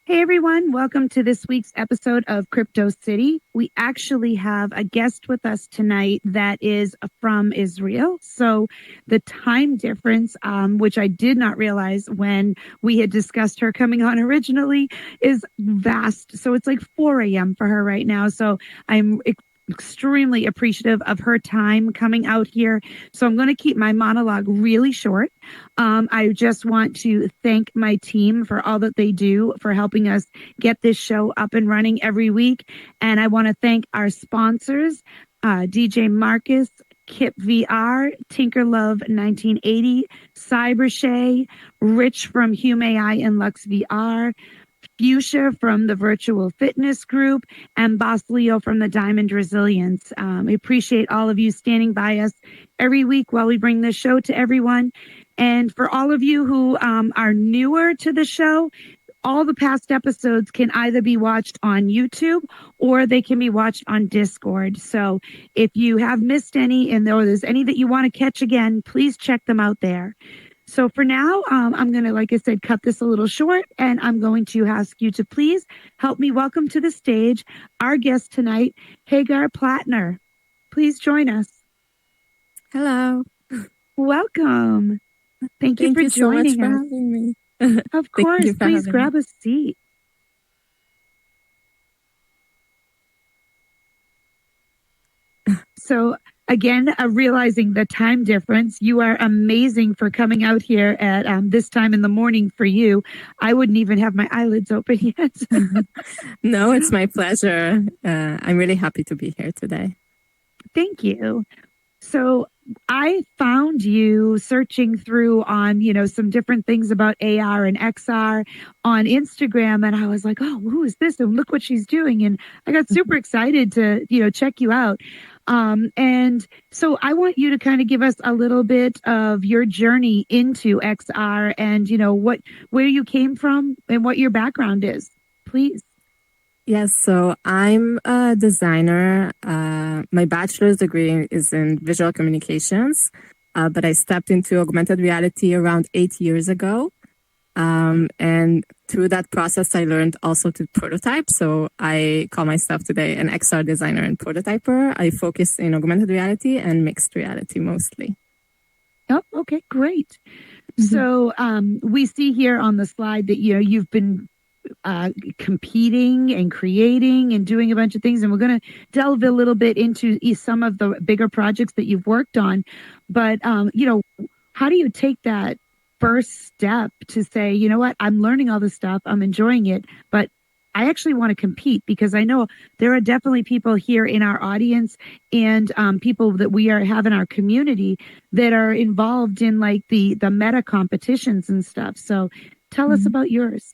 Hey everyone, welcome to this week's episode of Crypto City. We actually have a guest with us tonight that is from Israel. So the time difference, which I did not realize when we had discussed her coming on originally, is vast. So it's like 4 a.m. for her right now. So I'm extremely appreciative of her time coming out here. So I'm going to keep my monologue really short. I just want to thank my team for all that they do for helping us get this show up and running every week. And I want to thank our sponsors, DJ Marcus, Kip VR, Tinker Love 1980, Cybershay, Rich from Hume AI and Lux VR, Fuchsia from the Virtual Fitness Group, and Boss Leo from the Diamond Resilience. We appreciate all of you standing by us every week while we bring this show to everyone. And for all of you who are newer to the show, all the past episodes can either be watched on YouTube or they can be watched on Discord. So if you have missed any and there's any that you want to catch again, please check them out there. So for now, I'm going to, like I said, cut this a little short, and I'm going to ask you to please help me welcome to the stage our guest tonight, Hagar Platner. Please join us. Hello. Welcome. Thank you for joining so much for having me. Of course, please grab a seat. So again, realizing the time difference, you are amazing for coming out here at this time in the morning for you. I wouldn't even have my eyelids open yet. No, it's my pleasure. I'm really happy to be here today. Thank you. So I found you searching through on, some different things about AR and XR on Instagram. And I was like, oh, who is this? And look what she's doing. And I got super excited to, check you out. And so I want you to kind of give us a little bit of your journey into XR and, where you came from and what your background is, please. Yes, so I'm a designer. My bachelor's degree is in visual communications, but I stepped into augmented reality around 8 years ago. And through that process, I learned also to prototype. So I call myself today an XR designer and prototyper. I focus in augmented reality and mixed reality mostly. Oh, okay, great. Mm-hmm. So we see here on the slide that, you've been competing and creating and doing a bunch of things. And we're going to delve a little bit into some of the bigger projects that you've worked on. But, how do you take that first step to say, you know what, I'm learning all this stuff, I'm enjoying it, but I actually want to compete? Because I know there are definitely people here in our audience and people that we have in our community that are involved in like the meta competitions and stuff. So tell us about yours.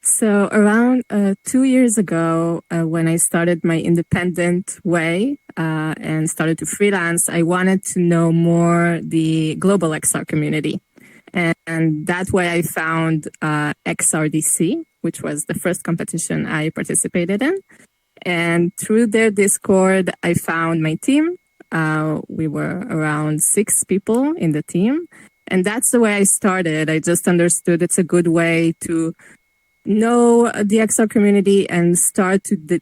So around 2 years ago, when I started my independent way and started to freelance, I wanted to know more the global XR community. And that way I found XRDC, which was the first competition I participated in. And through their Discord, I found my team. We were around 6 people in the team. And that's the way I started. I just understood it's a good way to know the XR community and start to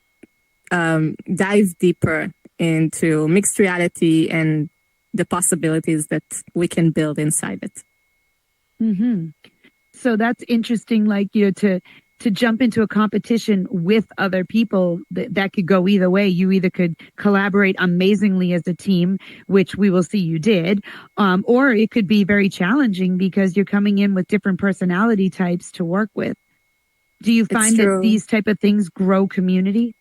dive deeper into mixed reality and the possibilities that we can build inside it. Mm-hmm. So that's interesting, like, to jump into a competition with other people that could go either way. You either could collaborate amazingly as a team, which we will see you did, or it could be very challenging because you're coming in with different personality types to work with. Do you find that these type of things grow community?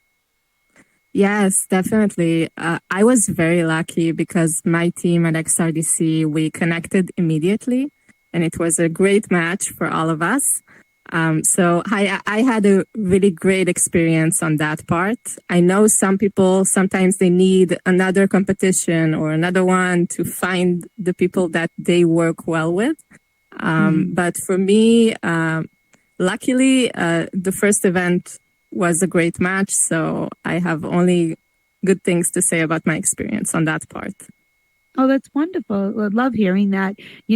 Yes, definitely. I was very lucky because my team at XRDC, we connected immediately and it was a great match for all of us. So I had a really great experience on that part. I know some people, sometimes they need another competition or another one to find the people that they work well with. But for me, luckily, the first event was a great match, so I have only good things to say about my experience on that part. Oh, that's wonderful. I love hearing that.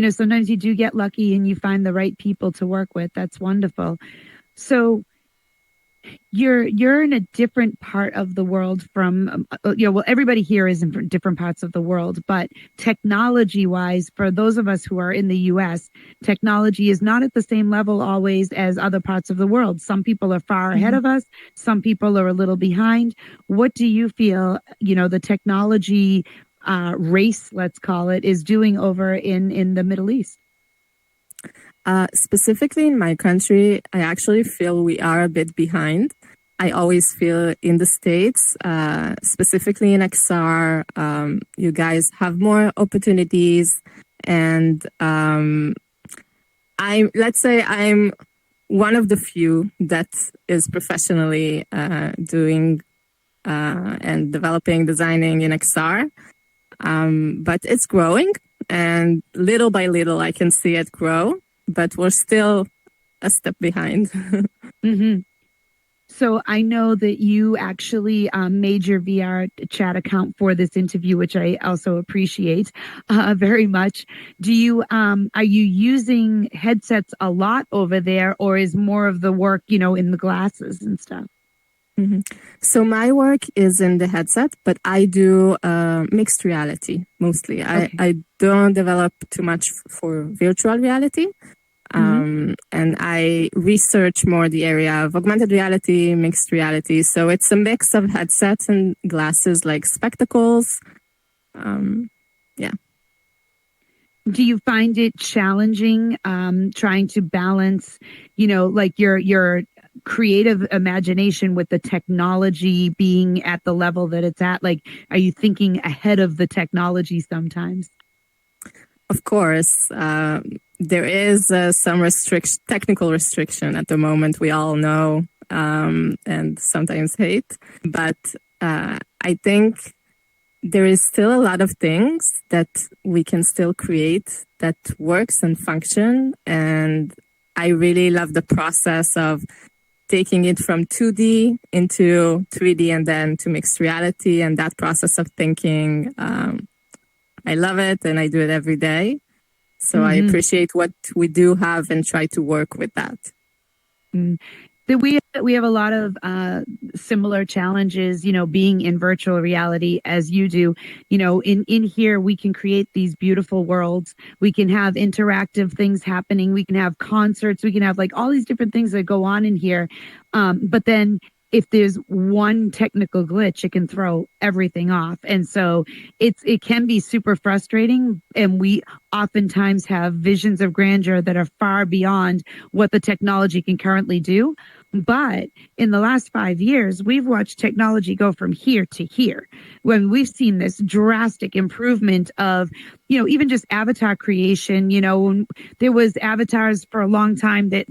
Sometimes you do get lucky and you find the right people to work with. That's wonderful. So you're in a different part of the world from well, everybody here is in different parts of the world, but technology wise, for those of us who are in the US, technology is not at the same level always as other parts of the world. Some people are far ahead of us, some people are a little behind. What do you feel, the technology race, let's call it, is doing over in the Middle East? Specifically in my country, I actually feel we are a bit behind. I always feel in the States, specifically in XR, you guys have more opportunities. And let's say I'm one of the few that is professionally doing and developing, designing in XR. But it's growing, and little by little, I can see it grow. But we're still a step behind. Mm-hmm. So I know that you actually made your VR chat account for this interview, which I also appreciate very much. Are you using headsets a lot over there, or is more of the work, in the glasses and stuff? Mm-hmm. So my work is in the headset, but I do mixed reality mostly. Okay. I don't develop too much for virtual reality. And I research more the area of augmented reality, mixed reality. So it's a mix of headsets and glasses, like spectacles. Yeah. Do you find it challenging trying to balance, like your creative imagination with the technology being at the level that it's at? Like, are you thinking ahead of the technology sometimes? Of course. There is some technical restriction at the moment, we all know, and sometimes hate. But I think there is still a lot of things that we can still create that works and function. And I really love the process of taking it from 2D into 3D and then to mixed reality, and that process of thinking. I love it, and I do it every day. So I appreciate what we do have and try to work with that. We have a lot of similar challenges, being in virtual reality as you do. In here, we can create these beautiful worlds. We can have interactive things happening. We can have concerts. We can have like all these different things that go on in here. But then if there's one technical glitch, it can throw everything off. And so it can be super frustrating. And we oftentimes have visions of grandeur that are far beyond what the technology can currently do. But in the last 5 years, we've watched technology go from here to here. When we've seen this drastic improvement of, even just avatar creation, there was avatars for a long time that,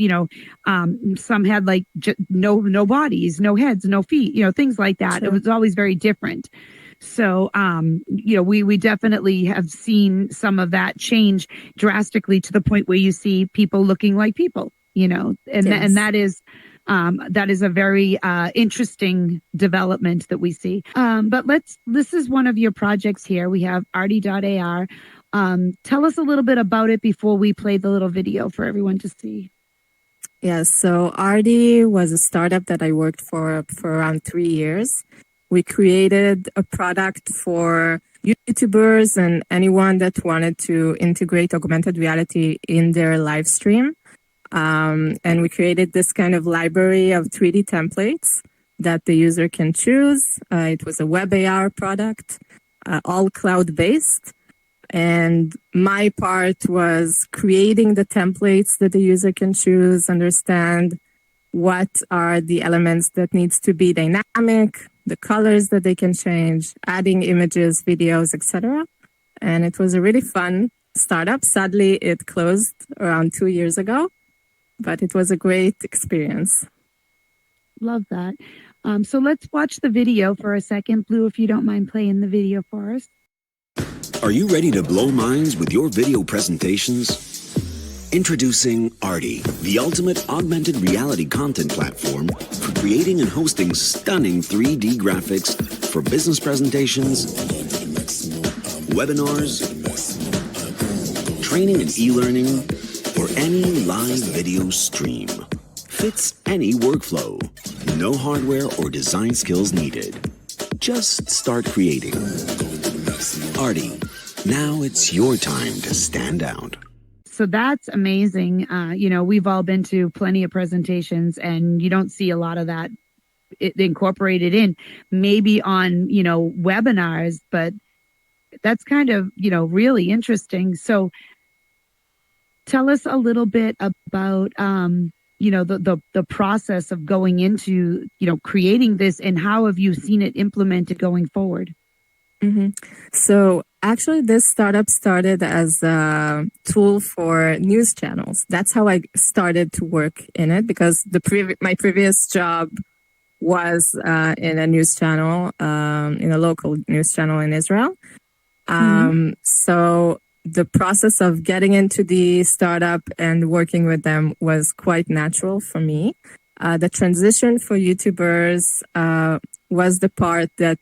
some had like no bodies, no heads, no feet, things like that. Sure. It was always very different. So, we definitely have seen some of that change drastically to the point where you see people looking like people, and yes. That is a very interesting development that we see. But this is one of your projects here. We have Arty.ar. Tell us a little bit about it before we play the little video for everyone to see. Yes, so Arty was a startup that I worked for around 3 years. We created a product for YouTubers and anyone that wanted to integrate augmented reality in their live stream. And we created this kind of library of 3D templates that the user can choose. It was a web AR product, all cloud-based. And my part was creating the templates that the user can choose, understand what are the elements that needs to be dynamic, the colors that they can change, adding images, videos, etc. And it was a really fun startup. Sadly, it closed around 2 years ago. But it was a great experience. Love that. So let's watch the video for a second. Blue, if you don't mind playing the video for us. Are you ready to blow minds with your video presentations? Introducing Arty, the ultimate augmented reality content platform for creating and hosting stunning 3D graphics for business presentations, webinars, training and e-learning, or any live video stream. fits any workflow. No hardware or design skills needed. Just start creating. Artie, now it's your time to stand out. So that's amazing. We've all been to plenty of presentations and you don't see a lot of that incorporated in, maybe on, webinars, but that's kind of, really interesting. So tell us a little bit about, the process of going into, creating this, and how have you seen it implemented going forward? Mm-hmm. So actually, this startup started as a tool for news channels. That's how I started to work in it, because my previous job was in a news channel, in a local news channel in Israel. So the process of getting into the startup and working with them was quite natural for me. The transition for YouTubers was the part that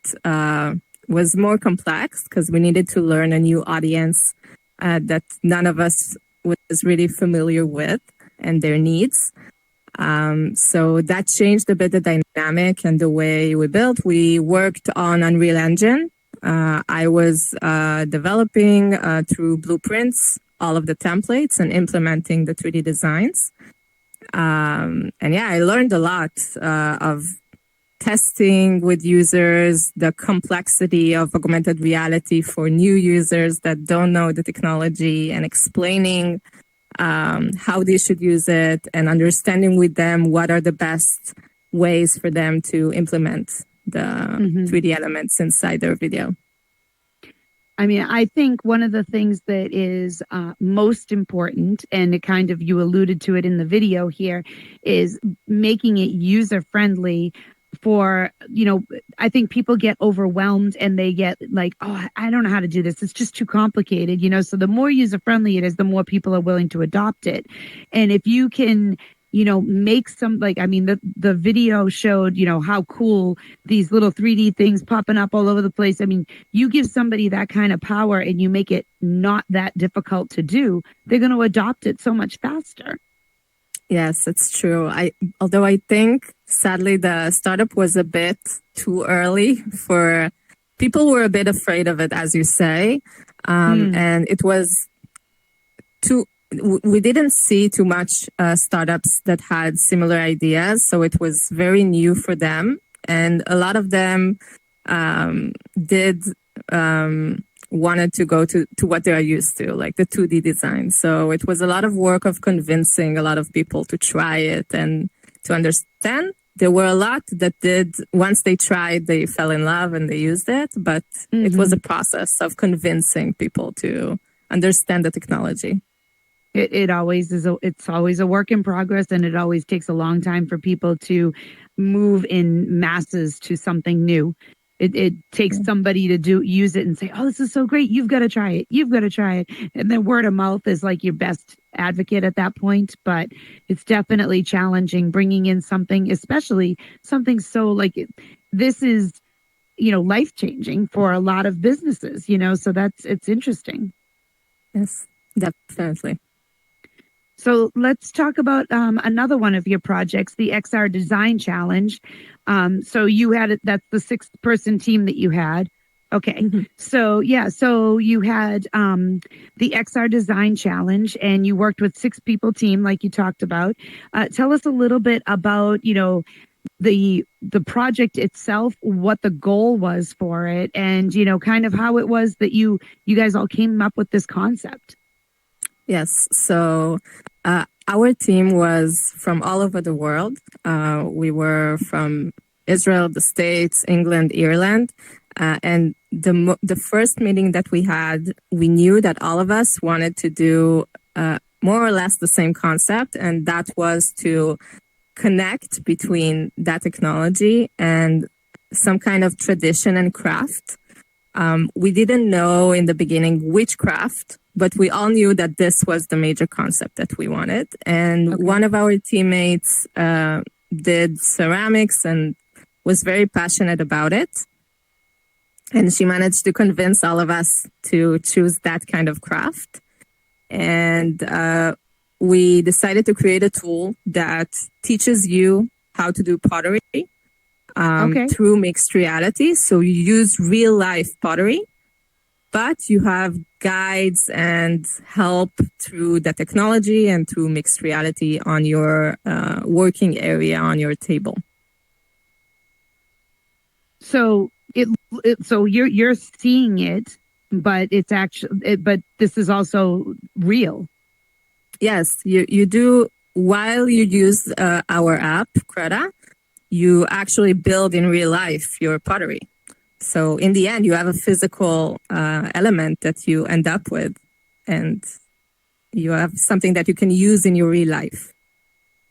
was more complex, because we needed to learn a new audience that none of us was really familiar with and their needs. So that changed a bit the dynamic and the way we built. We worked on Unreal Engine. I was developing through blueprints all of the templates and implementing the 3D designs. I learned a lot of testing with users, the complexity of augmented reality for new users that don't know the technology, and explaining how they should use it, and understanding with them what are the best ways for them to implement the 3D elements inside their video. I mean, I think one of the things that is most important, and it kind of, you alluded to it in the video here, is making it user friendly for, I think people get overwhelmed and they get like, oh, I don't know how to do this. It's just too complicated, so the more user friendly it is, the more people are willing to adopt it. And if you can, make some, the video showed, how cool these little 3D things popping up all over the place. I mean, you give somebody that kind of power and you make it not that difficult to do, they're going to adopt it so much faster. Yes, it's true. Although I think, sadly, the startup was a bit too early for people. Were a bit afraid of it, as you say, and it was too. We didn't see too much startups that had similar ideas, so it was very new for them, and a lot of them did. Wanted to go to what they are used to, like the 2D design. So it was a lot of work of convincing a lot of people to try it and to understand. There were a lot that did, once they tried, they fell in love and they used it. But it was a process of convincing people to understand the technology. It always is. It's always a work in progress, and it always takes a long time for people to move in masses to something new. It takes somebody to use it and say, oh, this is so great. You've got to try it. You've got to try it. And then word of mouth is like your best advocate at that point. But it's definitely challenging bringing in something, especially something so this is, life changing for a lot of businesses, so it's interesting. Yes, definitely. So let's talk about another one of your projects, the XR Design Challenge. So you had that's the 6-person team that you had. Okay. So you had the XR Design Challenge, and you worked with 6-people team, like you talked about. Tell us a little bit about, the project itself, what the goal was for it, and, kind of how it was that you guys all came up with this concept. Yes. So our team was from all over the world. We were from Israel, the States, England, Ireland. And the first meeting that we had, we knew that all of us wanted to do more or less the same concept. And that was to connect between that technology and some kind of tradition and craft. We didn't know in the beginning which craft, but we all knew that this was the major concept that we wanted. And one of our teammates did ceramics and was very passionate about it. And she managed to convince all of us to choose that kind of craft. And we decided to create a tool that teaches you how to do pottery through mixed reality. So you use real life pottery, but you have guides and help through the technology and through mixed reality on your working area on your table. So so you're seeing it, but it's actually, but this is also real. Yes, you do. While you use our app, Creta, you actually build in real life your pottery. So in the end, you have a physical element that you end up with, and you have something that you can use in your real life.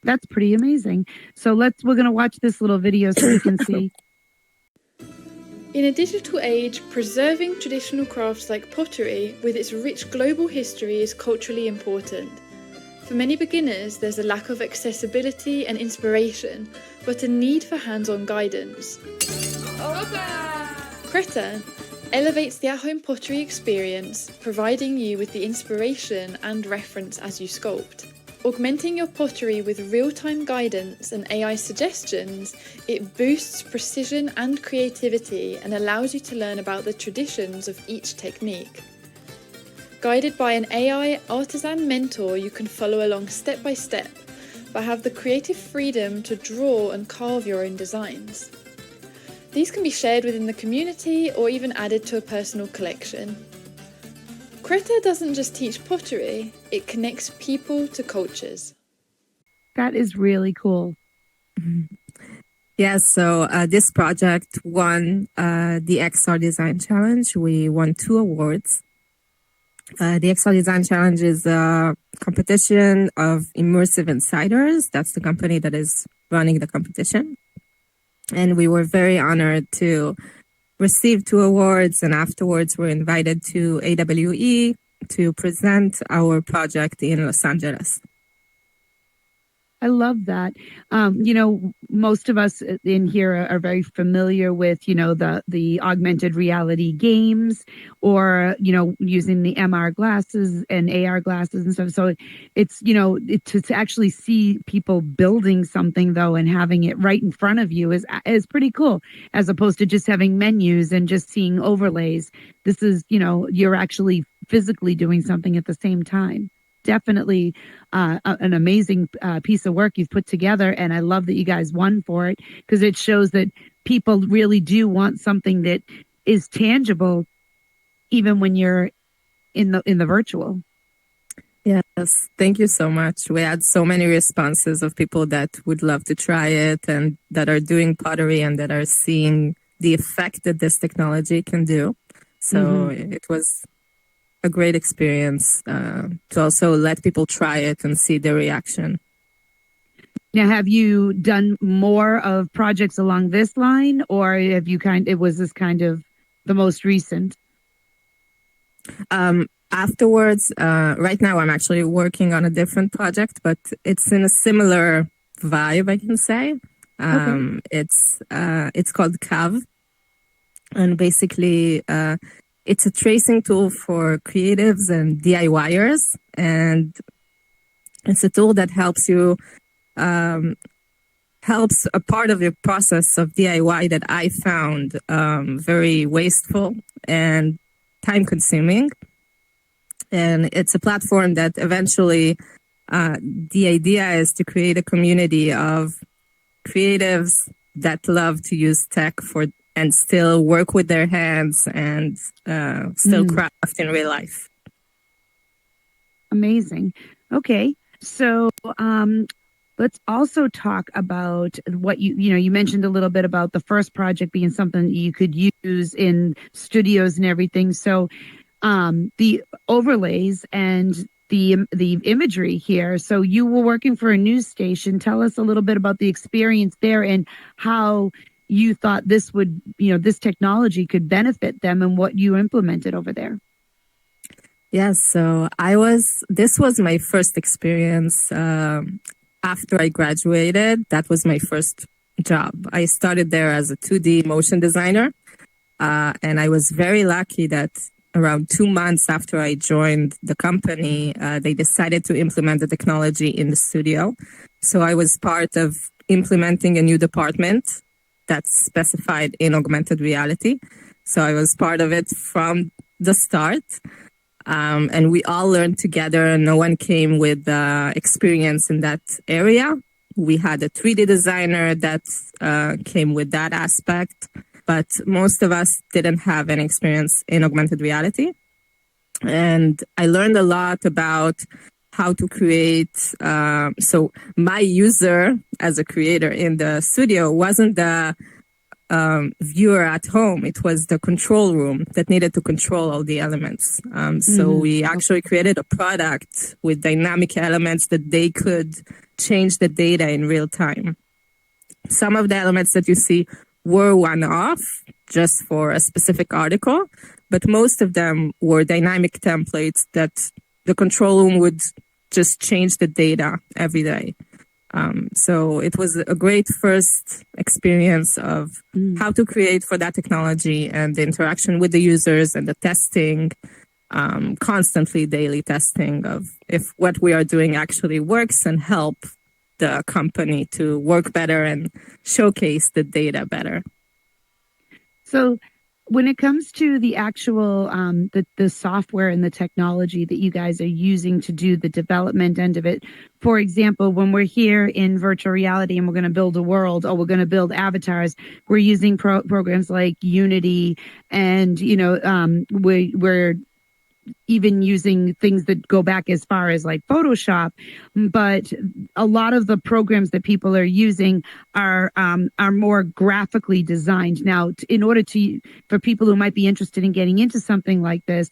That's pretty amazing. So we're going to watch this little video so we can see. In a digital age, preserving traditional crafts like pottery with its rich global history is culturally important. For many beginners, there's a lack of accessibility and inspiration, but a need for hands-on guidance. Creta elevates the at-home pottery experience, providing you with the inspiration and reference as you sculpt. Augmenting your pottery with real-time guidance and AI suggestions, it boosts precision and creativity and allows you to learn about the traditions of each technique. Guided by an AI artisan mentor, you can follow along step by step, but have the creative freedom to draw and carve your own designs. These can be shared within the community or even added to a personal collection. Creta doesn't just teach pottery, it connects people to cultures. That is really cool. Yes, so this project won the XR Design Challenge. We won 2 awards. The XR Design Challenge is a competition of Immersive Insiders. That's the company that is running the competition. And we were very honored to receive 2 awards, and afterwards we're invited to AWE to present our project in Los Angeles. I love that. Most of us in here are very familiar with, the augmented reality games, or, using the MR glasses and AR glasses and stuff. So it's, to actually see people building something though, and having it right in front of you is pretty cool, as opposed to just having menus and just seeing overlays. This is, you're actually physically doing something at the same time. Definitely an amazing piece of work you've put together, and I love that you guys won for it, because it shows that people really do want something that is tangible, even when you're in the virtual. Yes, thank you so much. We had so many responses of people that would love to try it, and that are doing pottery, and that are seeing the effect that this technology can do. So it was a great experience to also let people try it and see their reaction. Now, have you done more of projects along this line, or have you was this kind of the most recent? Afterwards, right now I'm actually working on a different project, but it's in a similar vibe, I can say. It's called CAV, and basically it's a tracing tool for creatives and DIYers, and it's a tool that helps you, helps a part of your process of DIY that I found very wasteful and time-consuming. And it's a platform that eventually, the idea is to create a community of creatives that love to use tech and still work with their hands and still craft in real life. Amazing. Okay. So let's also talk about what you mentioned a little bit about the first project being something that you could use in studios and everything. So the overlays and the imagery here. So you were working for a news station. Tell us a little bit about the experience there and how you thought this would, this technology could benefit them, and what you implemented over there. Yes, so this was my first experience after I graduated. That was my first job. I started there as a 2D motion designer, and I was very lucky that around 2 months after I joined the company, they decided to implement the technology in the studio. So I was part of implementing a new department that's specified in augmented reality. So I was part of it from the start. And we all learned together. No one came with experience in that area. We had a 3D designer that came with that aspect, but most of us didn't have any experience in augmented reality. And I learned a lot about how to create. So my user as a creator in the studio wasn't the viewer at home. It was the control room that needed to control all the elements. So we actually created a product with dynamic elements that they could change the data in real time. Some of the elements that you see were one-off, just for a specific article, but most of them were dynamic templates that the control room would just change the data every day. So it was a great first experience of how to create for that technology and the interaction with the users and the testing, constantly daily testing of if what we are doing actually works and help the company to work better and showcase the data better. So when it comes to the actual the software and the technology that you guys are using to do the development end of it, for example, when we're here in virtual reality and we're going to build a world or we're going to build avatars, we're using programs like Unity, and we're even using things that go back as far as like Photoshop. But a lot of the programs that people are using are more graphically designed. Now, in order for people who might be interested in getting into something like this,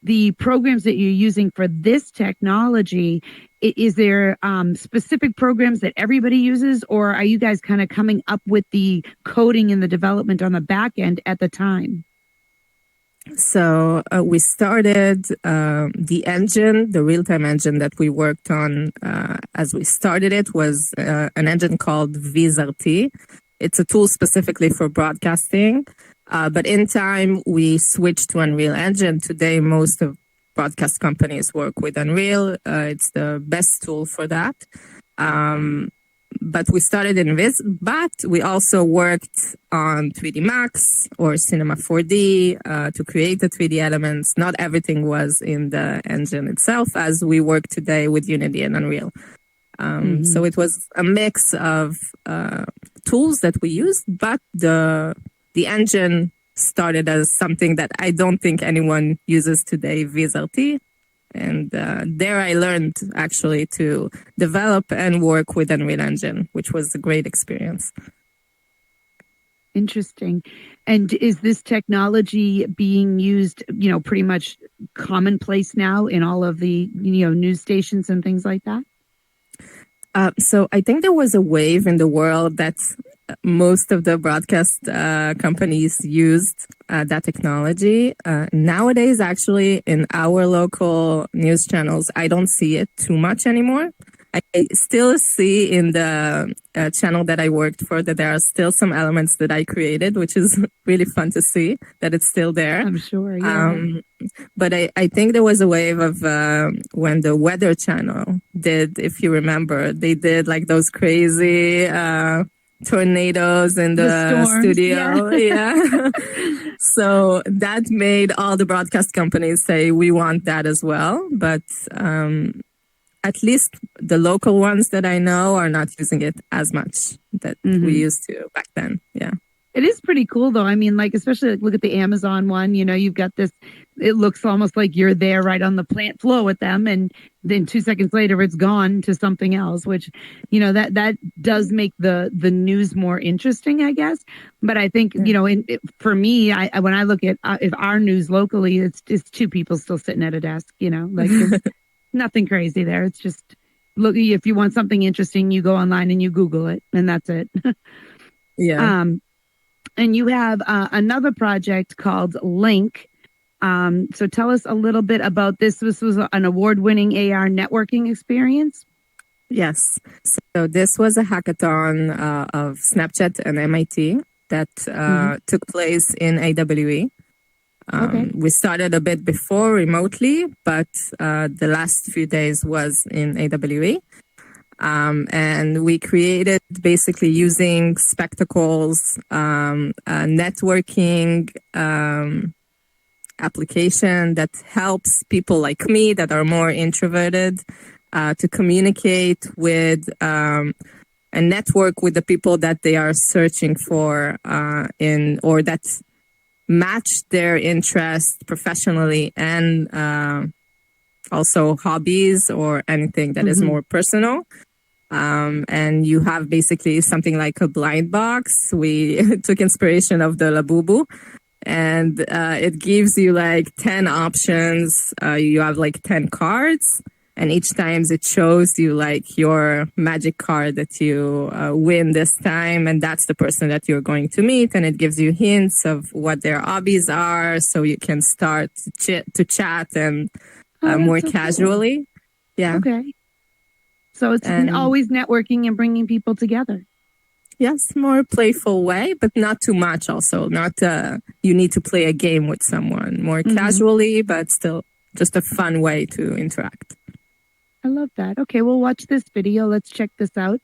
the programs that you're using for this technology, is there specific programs that everybody uses, or are you guys kind of coming up with the coding and the development on the back end at the time? So we started the engine, the real-time engine that we worked on as we started it was an engine called VizRT. It's a tool specifically for broadcasting. But in time, we switched to Unreal Engine. Today, most of broadcast companies work with Unreal. It's the best tool for that. But we started in Viz, but we also worked on 3D Max or Cinema 4D to create the 3D elements. Not everything was in the engine itself, as we work today with Unity and Unreal. So it was a mix of tools that we used, but the engine started as something that I don't think anyone uses today, VizRT. And there I learned actually to develop and work with Unreal Engine, which was a great experience. Interesting. And is this technology being used, pretty much commonplace now in all of the, news stations and things like that? So I think there was a wave in the world that most of the broadcast companies used that technology. Nowadays, actually, in our local news channels, I don't see it too much anymore. I still see in the channel that I worked for that there are still some elements that I created, which is really fun to see that it's still there. I'm sure, yeah. But I think there was a wave of when the Weather Channel did, if you remember, they did like those crazy tornadoes in the storms, studio. Yeah. So that made all the broadcast companies say, we want that as well. But at least the local ones that I know are not using it as much that we used to back then. Yeah. It is pretty cool though. I mean, like, especially look at the Amazon one, you've got this, it looks almost like you're there right on the plant floor with them. And then 2 seconds later, it's gone to something else, which, that does make the news more interesting, I guess. But I think, for me, when I look at if our news locally, it's two people still sitting at a desk, like there's nothing crazy there. It's just, look, if you want something interesting, you go online and you Google it, and that's it. Yeah. And you have another project called Link. So tell us a little bit about this. This was an award-winning AR networking experience. Yes. So this was a hackathon of Snapchat and MIT that took place in AWE. Okay. We started a bit before remotely, but the last few days was in AWE. And we created basically using spectacles, a networking application that helps people like me that are more introverted to communicate with and network with the people that they are searching for or that match their interest professionally and also hobbies or anything that is more personal. And you have basically something like a blind box. We took inspiration of the Labubu, and it gives you like 10 options. You have like 10 cards, and each time it shows you like your magic card that you win this time, and that's the person that you're going to meet, and it gives you hints of what their hobbies are, so you can start to chat and more so casually. Cool. Yeah. Okay. So it's always networking and bringing people together. Yes, more playful way, but not too much also. Not you need to play a game with someone. More casually, but still just a fun way to interact. I love that. Okay, we'll watch this video. Let's check this out.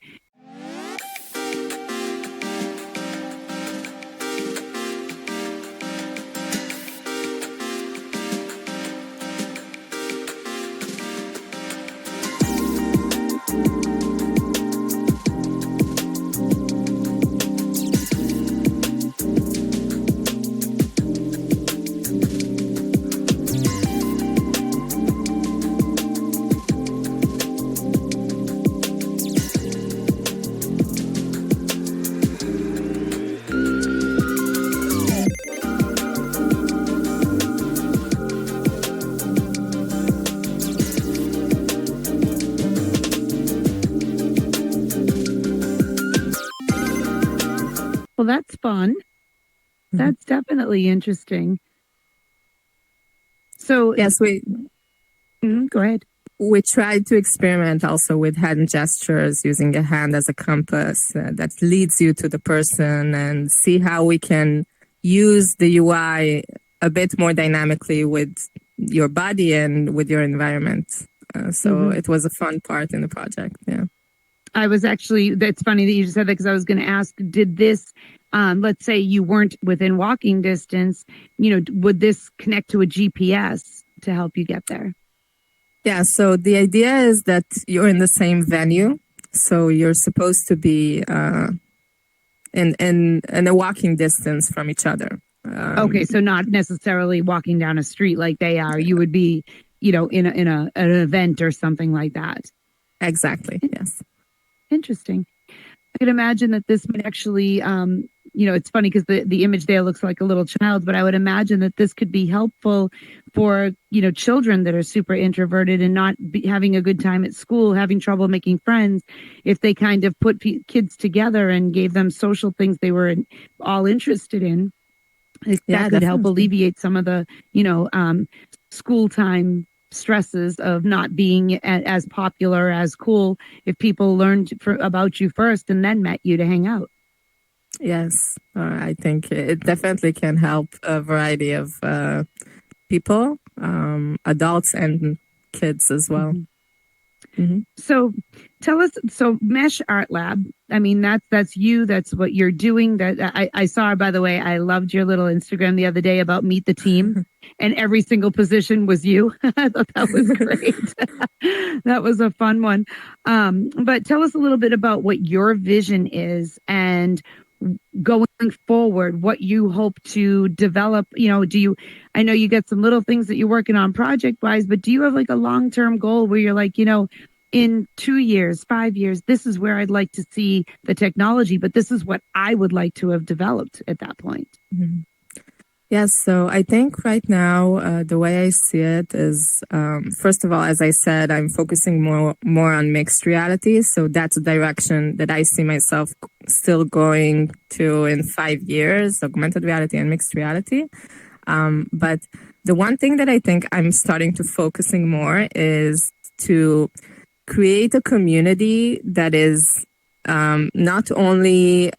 Well, that's fun. That's definitely interesting. So yes, go ahead. We tried to experiment also with hand gestures, using a hand as a compass that leads you to the person, and see how we can use the UI a bit more dynamically with your body and with your environment. So it was a fun part in the project. Yeah. I was actually, that's funny that you just said that, because I was going to ask, did this, let's say you weren't within walking distance, would this connect to a GPS to help you get there? Yeah, so the idea is that you're in the same venue. So you're supposed to be in a walking distance from each other. Okay, so not necessarily walking down a street like they are. You would be, in an event or something like that. Exactly, yes. Interesting. I could imagine that this might actually, it's funny because the image there looks like a little child, but I would imagine that this could be helpful for, children that are super introverted and not having a good time at school, having trouble making friends. If they kind of put kids together and gave them social things they were all interested in, that could help alleviate some of the, school time stresses of not being as popular, as cool, if people learned about you first and then met you to hang out. Yes, I think it definitely can help a variety of people, adults and kids as well. So tell us, Mesh Art Lab, I mean, that's you, that's what you're doing. That I saw, by the way, I loved your little Instagram the other day about Meet the Team, and every single position was you. I thought that was great. That was a fun one. But tell us a little bit about what your vision is, and going forward, what you hope to develop. I know you got some little things that you're working on project wise, but do you have like a long-term goal where you're like, in 2 years, 5 years, this is where I'd like to see the technology, but this is what I would like to have developed at that point? Yes, so I think right now, the way I see it is, first of all, as I said, I'm focusing more on mixed reality. So that's a direction that I see myself still going to in 5 years, augmented reality and mixed reality. But the one thing that I think I'm starting to focusing more is to create a community that is not only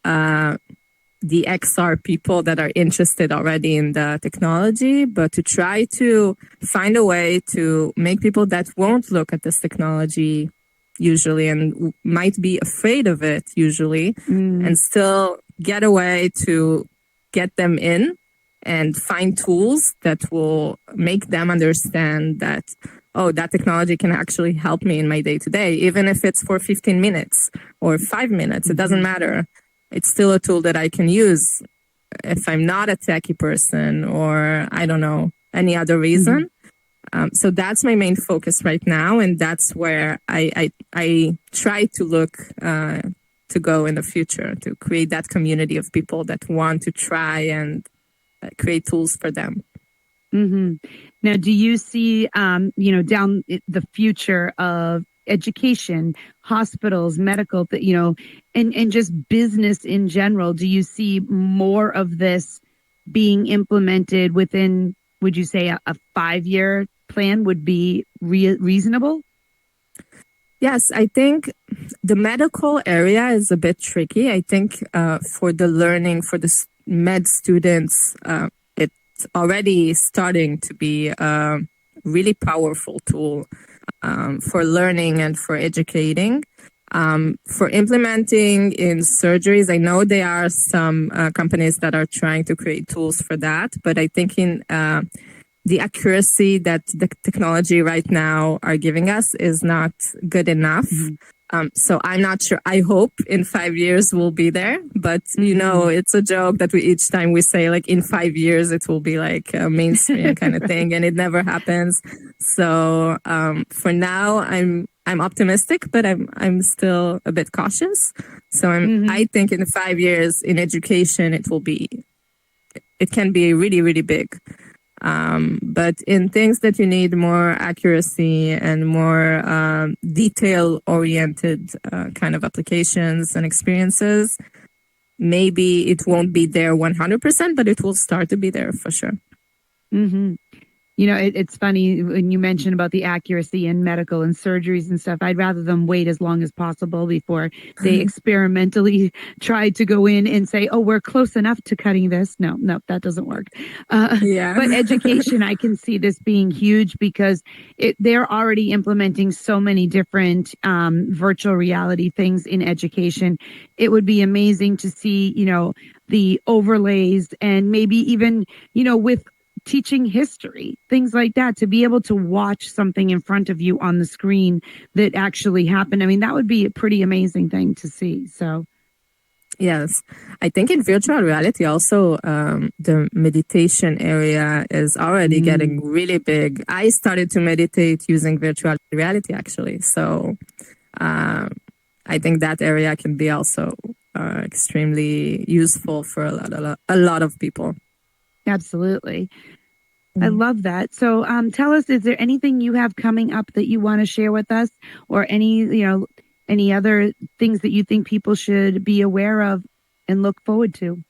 the XR people that are interested already in the technology, but to try to find a way to make people that won't look at this technology usually and might be afraid of it usually, and still get a way to get them in and find tools that will make them understand that, oh, that technology can actually help me in my day to day, even if it's for 15 minutes or 5 minutes, it doesn't matter. It's still a tool that I can use if I'm not a techie person or I don't know, any other reason. So that's my main focus right now. And that's where I try to look to go in the future, to create that community of people that want to try and create tools for them. Now, do you see, down the future of education, hospitals, medical, and just business in general? Do you see more of this being implemented within, would you say a 5-year plan would be reasonable? Yes, I think the medical area is a bit tricky. I think for the learning, for the med students, it's already starting to be a really powerful tool for learning and for educating. For implementing in surgeries, I know there are some companies that are trying to create tools for that, but I think in the accuracy that the technology right now are giving us is not good enough. So I'm not sure. I hope in 5 years we'll be there, but it's a joke that each time we say like in 5 years it will be like a mainstream kind of thing, and it never happens. So for now, I'm optimistic, but I'm still a bit cautious. So I think in 5 years in education it can be really, really big. But in things that you need more accuracy and more detail-oriented kind of applications and experiences, maybe it won't be there 100%, but it will start to be there for sure. It's funny when you mention about the accuracy in medical and surgeries and stuff. I'd rather them wait as long as possible before they experimentally try to go in and say, oh, we're close enough to cutting this. No, that doesn't work. But education, I can see this being huge because they're already implementing so many different virtual reality things in education. It would be amazing to see, the overlays and maybe even, with teaching history, things like that, to be able to watch something in front of you on the screen that actually happened. I mean, that would be a pretty amazing thing to see. So, yes, I think in virtual reality also, the meditation area is already getting really big. I started to meditate using virtual reality, actually. So I think that area can be also extremely useful for a lot of people. Absolutely. I love that. So tell us, is there anything you have coming up that you want to share with us, or any other things that you think people should be aware of and look forward to?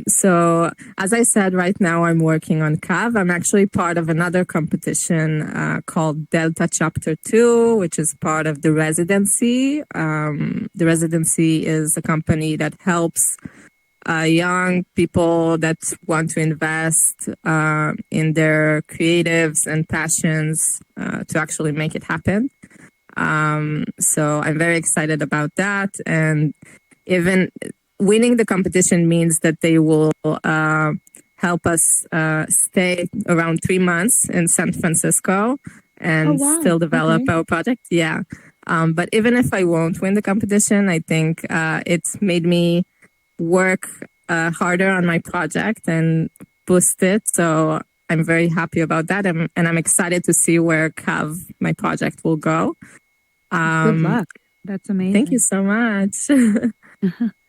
So as I said, right now I'm working on CAV. I'm actually part of another competition called Delta Chapter 2, which is part of the residency. The residency is a company that helps young people that want to invest in their creatives and passions to actually make it happen. So I'm very excited about that. And even winning the competition means that they will help us stay around 3 months in San Francisco and still develop our project. Yeah. But even if I won't win the competition, I think it's made me work harder on my project and boost it. So I'm very happy about that. And I'm excited to see where CAV, my project, will go. Good luck. That's amazing. Thank you so much.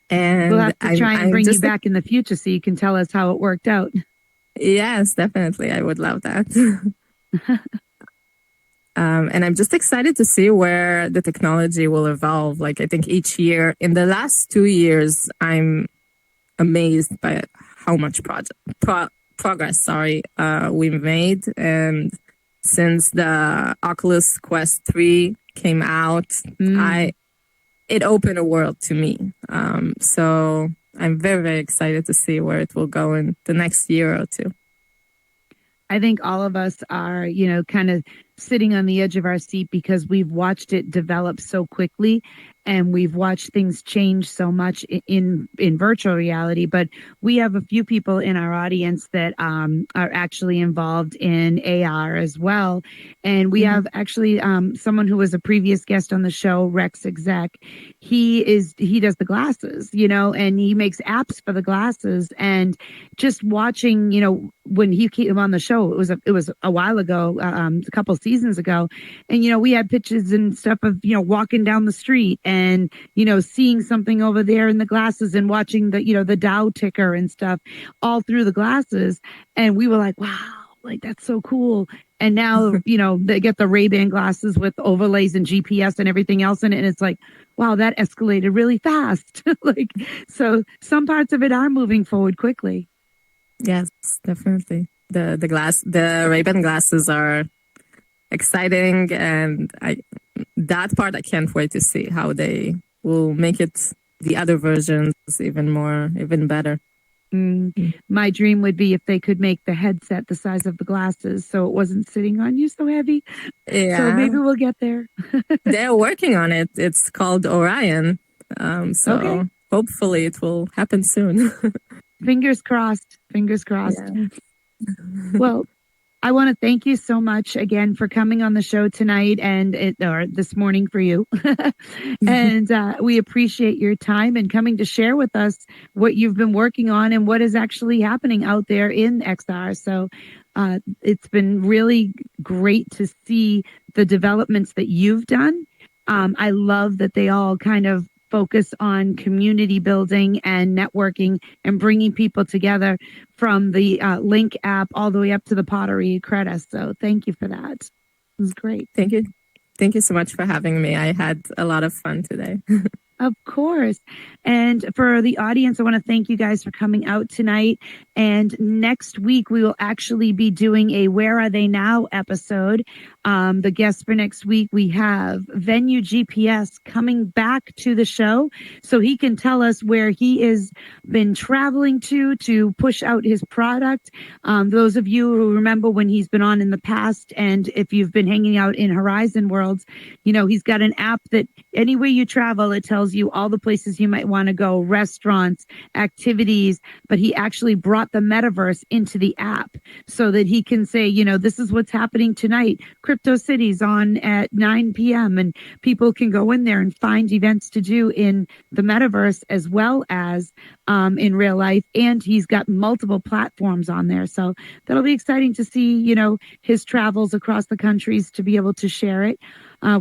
And we'll have to try and bring you back in the future so you can tell us how it worked out. Yes, definitely. I would love that. And I'm just excited to see where the technology will evolve. Like, I think each year, in the last 2 years, I'm amazed by how much progress we've made. And since the Oculus Quest 3 came out, it opened a world to me. So I'm very, very excited to see where it will go in the next year or two. I think all of us are, you know, kind of sitting on the edge of our seat because we've watched it develop so quickly and we've watched things change so much in virtual reality. But we have a few people in our audience that are actually involved in AR as well. And we have actually someone who was a previous guest on the show, Rex Exec. He does the glasses, you know, and he makes apps for the glasses. And just watching, you know, when he came on the show, it was a while ago, a couple seasons ago, and you know we had pictures and stuff of you know walking down the street and you know seeing something over there in the glasses and watching the you know the Dow ticker and stuff all through the glasses, and we were like, wow, like that's so cool. And now you know they get the Ray-Ban glasses with overlays and GPS and everything else in it, and it's like, wow, that escalated really fast. Like, so some parts of it are moving forward quickly. Yes, definitely. The Ray-Ban glasses are exciting, and that part I can't wait to see how they will make it the other versions even better. My dream would be if they could make the headset the size of the glasses so it wasn't sitting on you so heavy. Yeah. So maybe we'll get there. They're working on it. It's called Orion. So hopefully it will happen soon. Fingers crossed. Fingers crossed. Yeah. Well, I want to thank you so much again for coming on the show tonight or this morning for you. And we appreciate your time and coming to share with us what you've been working on and what is actually happening out there in XR. So it's been really great to see the developments that you've done. I love that they all kind of focus on community building and networking and bringing people together from the Link app all the way up to the Pottery Creta. So thank you for that. It was great. Thank you. Thank you so much for having me. I had a lot of fun today. Of course. And for the audience, I want to thank you guys for coming out tonight. And next week, we will actually be doing a Where Are They Now episode. The guest for next week, we have Venue GPS coming back to the show so he can tell us where he has been traveling to push out his product. Those of you who remember when he's been on in the past, and if you've been hanging out in Horizon Worlds, you know, he's got an app that anywhere you travel, it tells you all the places you might want to go, restaurants, activities, but he actually brought the metaverse into the app so that he can say, you know, this is what's happening tonight. Crypto City's on at 9 p.m. and people can go in there and find events to do in the metaverse as well as in real life. And he's got multiple platforms on there. So that'll be exciting to see, you know, his travels across the countries to be able to share it.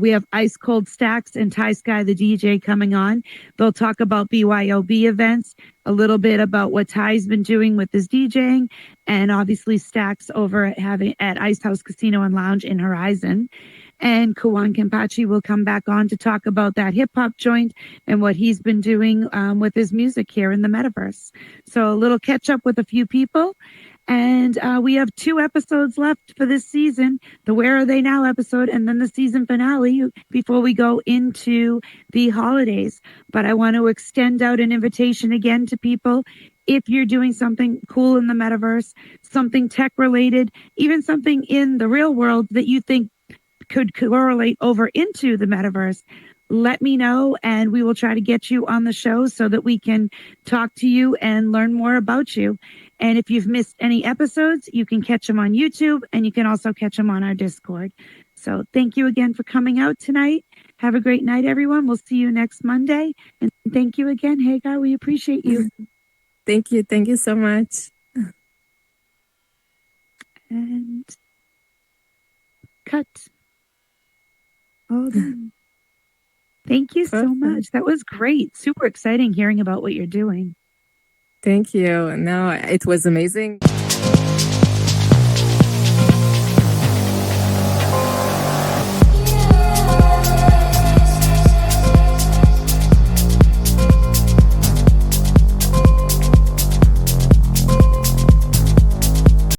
We have Ice Cold Stacks and Ty Sky, the DJ, coming on. They'll talk about BYOB events, a little bit about what Ty's been doing with his DJing, and obviously Stacks over at Ice House Casino and Lounge in Horizon. And Kawan Kempachi will come back on to talk about that hip hop joint and what he's been doing with his music here in the metaverse. So a little catch up with a few people. And we have 2 episodes left for this season, the Where Are They Now episode, and then the season finale before we go into the holidays. But I want to extend out an invitation again to people. If you're doing something cool in the metaverse, something tech related, even something in the real world that you think could correlate over into the metaverse, let me know and we will try to get you on the show so that we can talk to you and learn more about you. And if you've missed any episodes, you can catch them on YouTube and you can also catch them on our Discord. So thank you again for coming out tonight. Have a great night, everyone. We'll see you next Monday. And thank you again, Hagar. We appreciate you. Thank you. Thank you so much. And cut. All done. Thank you so much. That was great. Super exciting hearing about what you're doing. Thank you. No, it was amazing.